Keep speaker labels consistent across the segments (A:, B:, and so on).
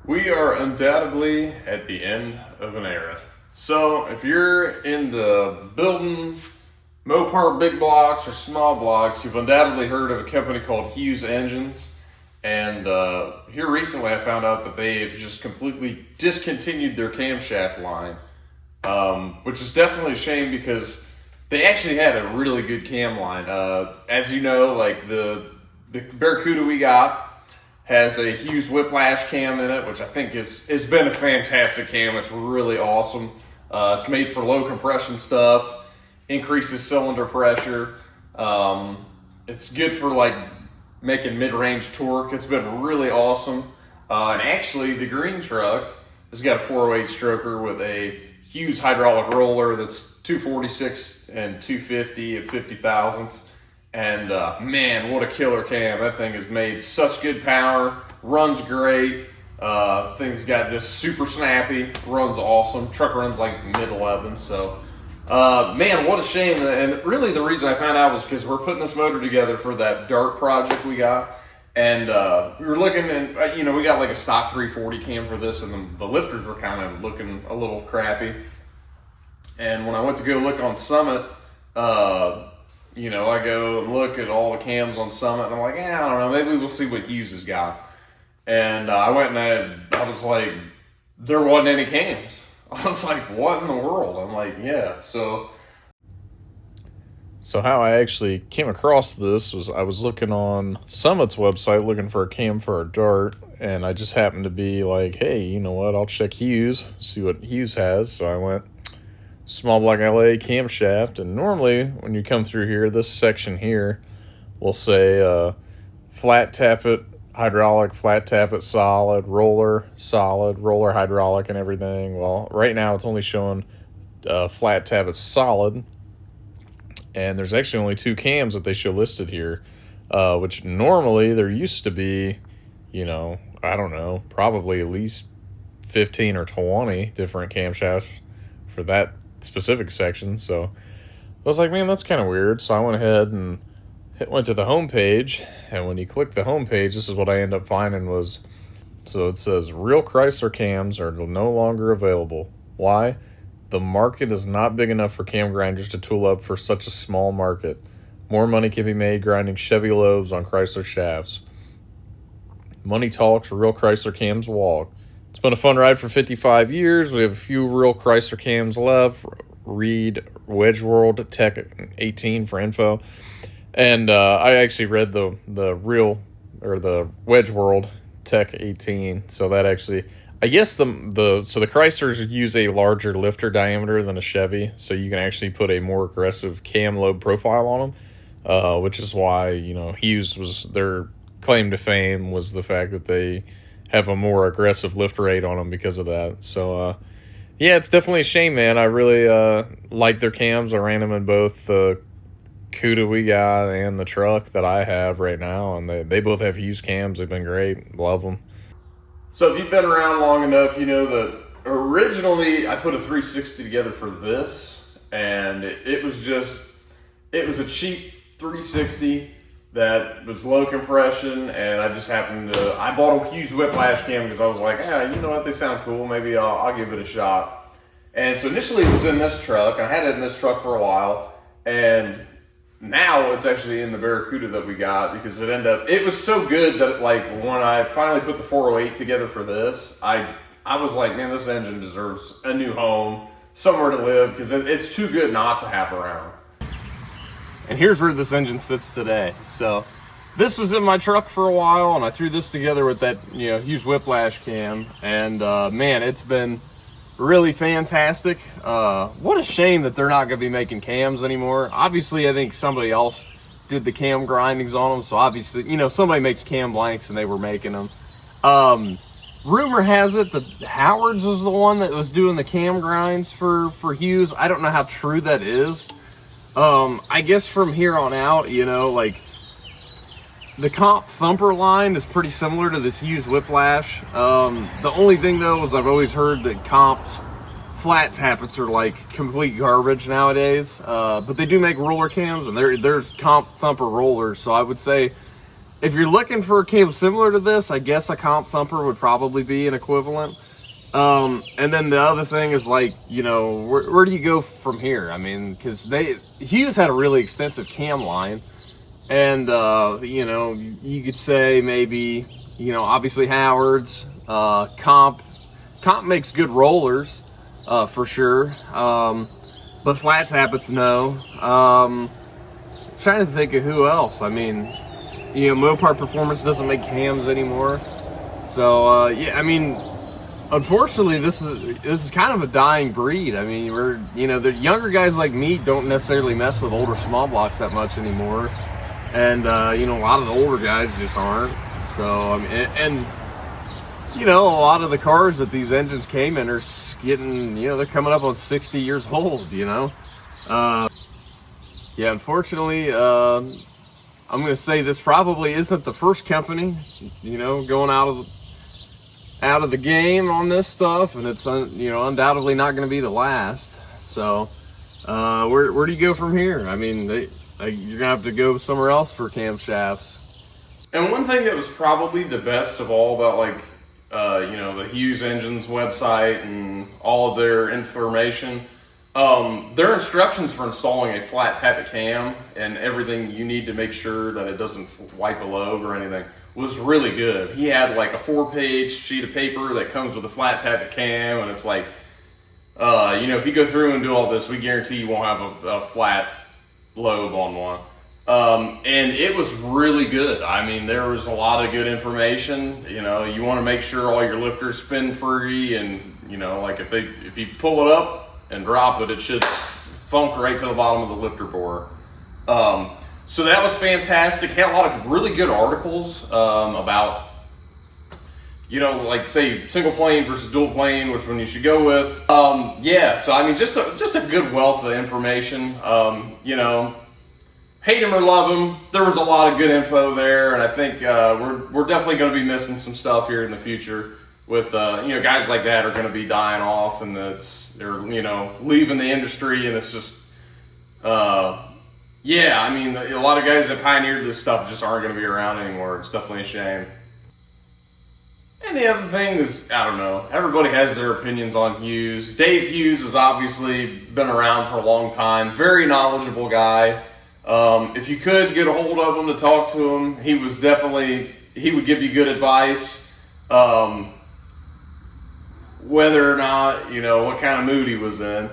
A: We are undoubtedly at the end of an era. So if you're into building Mopar big blocks or small blocks, you've undoubtedly heard of a company called Hughes Engines. And here recently I found out that they've just completely discontinued their camshaft line, which is definitely a shame because they actually had a really good cam line. As you know, like the Barracuda we got has a Hughes Whiplash cam in it, which I think has been a fantastic cam. It's really awesome. It's made for low compression stuff, increases cylinder pressure. It's good for like making mid-range torque. It's been really awesome. And actually the green truck has got a 408 stroker with a Hughes hydraulic roller that's 246 and 250 at 50 thousandths. And man, what a killer cam. That thing has made such good power, runs great. Thing's got just super snappy, runs awesome. Truck runs like mid-11, so man, what a shame. And really the reason I found out was because we're putting this motor together for that dart project we got. And we were looking, and we got like a stock 340 cam for this, and the lifters were kind of looking a little crappy. And when I went to go look on Summit, I go and look at all the cams on Summit, and I'm like, I don't know, maybe we'll see what Hughes has got. And I went and I was like, there wasn't any cams. I was like, what in the world? I'm like, yeah. So
B: how I actually came across this was I was looking on Summit's website looking for a cam for a dart, and I just happened to be like, hey, you know what, I'll check Hughes, see what Hughes has. So I went small block LA camshaft, and normally when you come through here, this section here will say flat tappet hydraulic, flat tappet solid, roller hydraulic and everything. Well, right now it's only showing flat tappet solid, and there's actually only two cams that they show listed here, which normally there used to be, I don't know, probably at least 15 or 20 different camshafts for that specific section. So I was like, man, that's kind of weird. So I went ahead and went to the home page, and when you click the home page, this is what I end up finding was, so it says real Chrysler cams are no longer available. Why? The market is not big enough for cam grinders to tool up for such a small market. More money can be made grinding Chevy lobes on Chrysler shafts. Money talks, real Chrysler cams walk. It's been a fun ride for 55 years. We have a few real Chrysler cams left. Read Wedge World Tech 18 for info. And I actually read the Wedge World Tech 18. So that actually, I guess the Chryslers use a larger lifter diameter than a Chevy, so you can actually put a more aggressive cam lobe profile on them, which is why Hughes was their claim to fame was the fact that they have a more aggressive lift rate on them because of that. So yeah, it's definitely a shame, man. I really like their cams. I ran them in both the Cuda we got and the truck that I have right now, and they both have Hughes cams. They've been great. Love them.
A: So if you've been around long enough, you know that originally I put a 360 together for this, and it was a cheap 360 that was low compression, and I just happened to, I bought a Hughes Whiplash cam because I was like, you know what, they sound cool, maybe I'll give it a shot. And so initially it was in this truck. I had it in this truck for a while, and now it's actually in the Barracuda that we got because it was so good that like when I finally put the 408 together for this, I was like, man, this engine deserves a new home, somewhere to live, because it's too good not to have around. And here's where this engine sits today. So this was in my truck for a while, and I threw this together with that Hughes Whiplash cam, and man, it's been really fantastic. What a shame that they're not going to be making cams anymore. Obviously, I think somebody else did the cam grindings on them, so obviously, somebody makes cam blanks and they were making them. Rumor has it that Howard's was the one that was doing the cam grinds for Hughes. I don't know how true that is. I guess from here on out, like the Comp Thumper line is pretty similar to this Hughes Whiplash. The only thing though is I've always heard that Comp's flat tappets are like complete garbage nowadays. But they do make roller cams, and there's Comp Thumper rollers. So I would say
C: if you're looking for a cam similar to this, I guess a comp thumper would probably be an equivalent. And then the other thing is, like, you know, where do you go from here? I mean, because Hughes had a really extensive cam line, and you know, you could say maybe, you know, obviously Howard's, comp makes good rollers, for sure, but flat tappets, no. Trying to think of who else. I mean, you know, Mopar Performance doesn't make cams anymore, so yeah, I mean, unfortunately, this is kind of a dying breed. I mean, the younger guys like me don't necessarily mess with older small blocks that much anymore, and you know, a lot of the older guys just aren't. So I mean, and you know, a lot of the cars that these engines came in are getting, you know, they're coming up on 60 years old. You know, yeah. Unfortunately, I'm going to say this probably isn't the first company, you know, going out of the game on this stuff, and it's you know, undoubtedly not going to be the last. So where do you go from here? I mean, you're gonna have to go somewhere else for camshafts.
A: And one thing that was probably the best of all about, like, you know, the Hughes Engines website and all of their information, their instructions for installing a flat tappet cam and everything you need to make sure that it doesn't wipe a lobe or anything was really good. He had like a 4-page sheet of paper that comes with a flat tappet cam, and it's like, you know, if you go through and do all this, we guarantee you won't have a flat lobe on one. And it was really good. I mean, there was a lot of good information. You know, you want to make sure all your lifters spin free, and, you know, like if you pull it up and drop it, it should funk right to the bottom of the lifter bore. So that was fantastic. Had a lot of really good articles about, you know, like, say, single plane versus dual plane, which one you should go with. Yeah, so I mean, just a good wealth of information. You know, hate him or love him, there was a lot of good info there, and I think we're definitely going to be missing some stuff here in the future with, you know, guys like that are going to be dying off, and they're, you know, leaving the industry, and it's just, yeah, I mean, a lot of guys that pioneered this stuff just aren't going to be around anymore. It's definitely a shame. And the other thing is, I don't know, everybody has their opinions on Hughes. Dave Hughes has obviously been around for a long time, very knowledgeable guy. If you could get a hold of him to talk to him, he would give you good advice, whether or not, you know, what kind of mood he was in.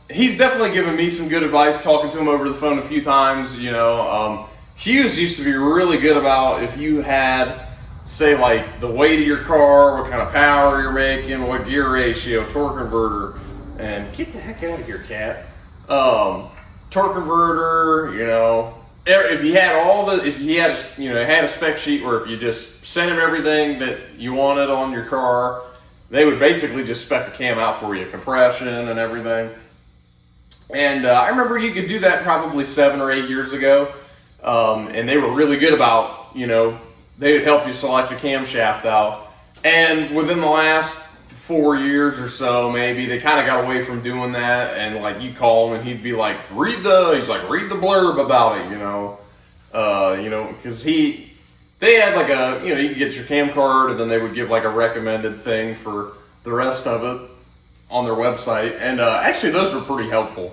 A: He's definitely given me some good advice, talking to him over the phone a few times. You know, Hughes used to be really good about, if you had, say, like, the weight of your car, what kind of power you're making, what gear ratio, torque converter, and get the heck out of here, cat. Torque converter, you know, if you had you know, had a spec sheet where if you just sent him everything that you wanted on your car, they would basically just spec the cam out for you, compression and everything. And I remember you could do that probably 7 or 8 years ago, and they were really good about, you know, they would help you select a camshaft out. And within the last 4 years or so, maybe, they kind of got away from doing that, and like, you call him and he'd be like, read the blurb about it, you know, because they had like a, you know, you could get your cam card, and then they would give like a recommended thing for the rest of it on their website, and actually those were pretty helpful.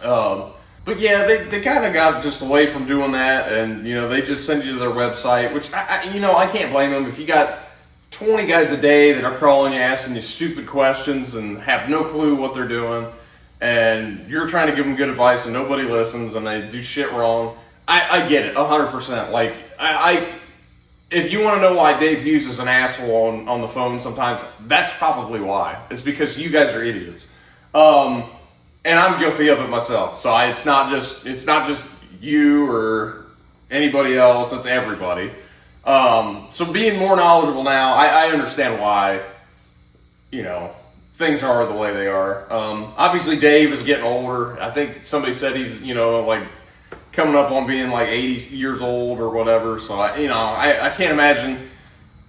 A: But yeah, they kind of got just away from doing that, and, you know, they just send you to their website, which you know, I can't blame them. If you got 20 guys a day that are calling you, asking you stupid questions and have no clue what they're doing, and you're trying to give them good advice and nobody listens and they do shit wrong, I get it 100%. Like, if you want to know why Dave Hughes is an asshole on the phone sometimes, that's probably why. It's because you guys are idiots. And I'm guilty of it myself. So it's not just you or anybody else, it's everybody. So being more knowledgeable now, I understand why, you know, things are the way they are. Obviously Dave is getting older. I think somebody said he's, you know, like, coming up on being like 80 years old or whatever. So I can't imagine,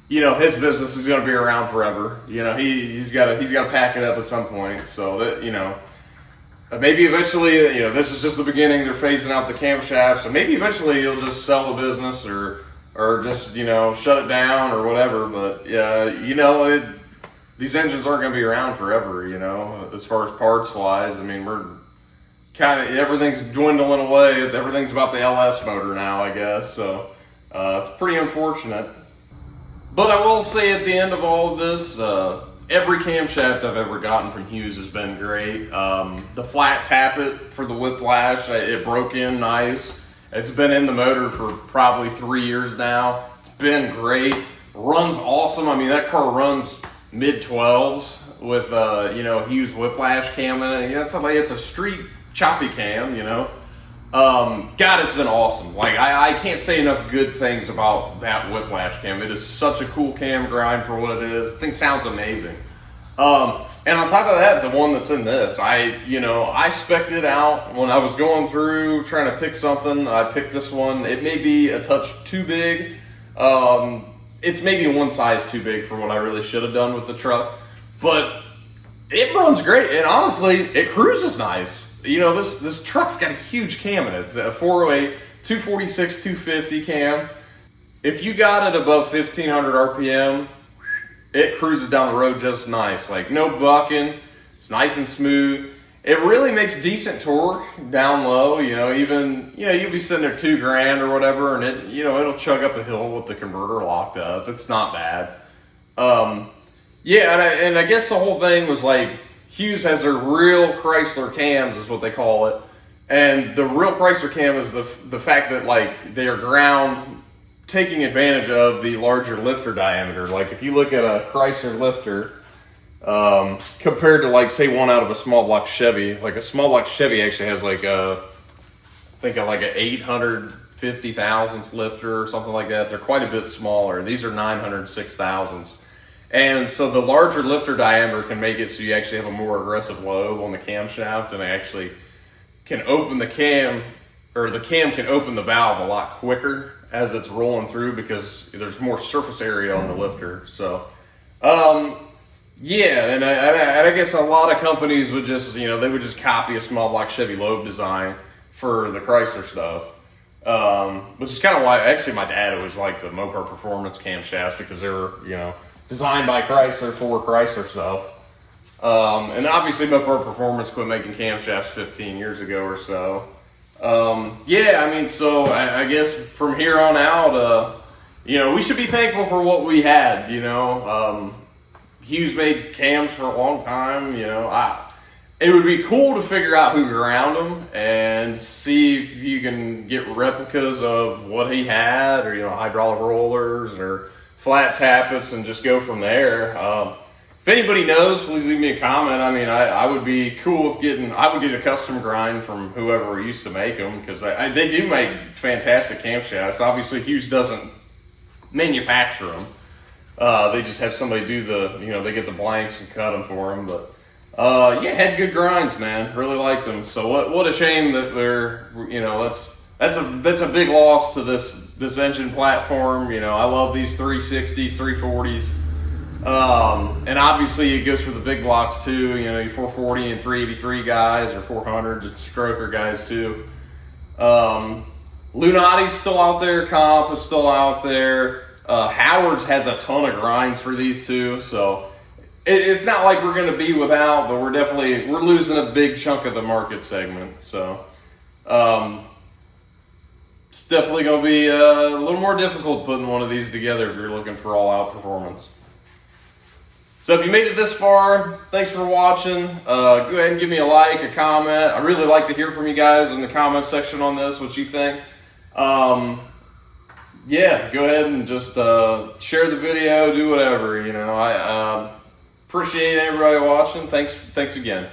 A: you know, his business is going to be around forever. You know, he's got to pack it up at some point. So that, you know, maybe eventually, you know, this is just the beginning. They're phasing out the camshafts, and maybe eventually you'll just sell the business or just, you know, shut it down or whatever. But yeah, you know, these engines aren't going to be around forever, you know, as far as parts wise. I mean, we're kind of, everything's dwindling away. Everything's about the LS motor now, I guess. So it's pretty unfortunate. But I will say at the end of all of this, every camshaft I've ever gotten from Hughes has been great. The flat tappet for the Whiplash, it broke in nice. It's been in the motor for probably 3 years now. It's been great. Runs awesome. I mean, that car runs mid-12s with, you know, Hughes Whiplash cam in it. You know, it's like, it's a street choppy cam, you know. God, it's been awesome. Like, I can't say enough good things about that Whiplash cam. It is such a cool cam grind for what it is. The thing sounds amazing. And on top of that, the one that's in this, I spec'd it out when I was going through trying to pick something. I picked this one. It may be a touch too big. It's maybe one size too big for what I really should have done with the truck, but it runs great. And honestly, it cruises nice. You know, this truck's got a huge cam in it. It's a 408, 246, 250 cam. If you got it above 1500 RPM, it cruises down the road just nice. Like, no bucking. It's nice and smooth. It really makes decent torque down low. You know, even, you know, you'll be sitting there $2,000 or whatever, and it, you know, it'll chug up a hill with the converter locked up. It's not bad. Yeah, and I guess the whole thing was like, Hughes has their real Chrysler cams, is what they call it. And the real Chrysler cam is the fact that, like, they are ground taking advantage of the larger lifter diameter. Like, if you look at a Chrysler lifter, compared to, like, say one out of a small block Chevy, like a small block Chevy actually has like I think like a 850 thousandths lifter or something like that. They're quite a bit smaller. These are 906 thousandths. And so the larger lifter diameter can make it so you actually have a more aggressive lobe on the camshaft, and it actually can open the cam, or the cam can open the valve a lot quicker as it's rolling through because there's more surface area on the lifter. So, yeah, and I guess a lot of companies would just, you know, they would just copy a small block Chevy lobe design for the Chrysler stuff. Which is kind of why, actually, my dad always liked the Mopar Performance camshafts, because they were, you know, designed by Chrysler for Chrysler stuff. And obviously Mopar Performance quit making camshafts 15 years ago or so. Yeah, I mean, so I guess from here on out, you know, we should be thankful for what we had, you know. Hughes made cams for a long time, you know. It would be cool to figure out who ground them and see if you can get replicas of what he had, or, you know, hydraulic rollers or flat tappets, and just go from there. If anybody knows, please leave me a comment. I mean, I would be cool with I would get a custom grind from whoever used to make them, because they do make fantastic camshafts. Obviously, Hughes doesn't manufacture them. They just have somebody do they get the blanks and cut them for them. But yeah, had good grinds, man. Really liked them. So what a shame that they're, you know, that's a big loss to this engine platform. You know, I love these 360s, 340s. And obviously it goes for the big blocks too, you know, your 440 and 383 guys, or 400, just stroker guys too. Lunati's still out there, Comp is still out there. Howard's has a ton of grinds for these two, so it's not like we're going to be without, but we're losing a big chunk of the market segment. So, it's definitely going to be a little more difficult putting one of these together if you're looking for all-out performance. So if you made it this far, thanks for watching. Go ahead and give me a like, a comment. I really like to hear from you guys in the comment section on this, what you think. Yeah, go ahead and just share the video, do whatever, you know. I appreciate everybody watching. Thanks again.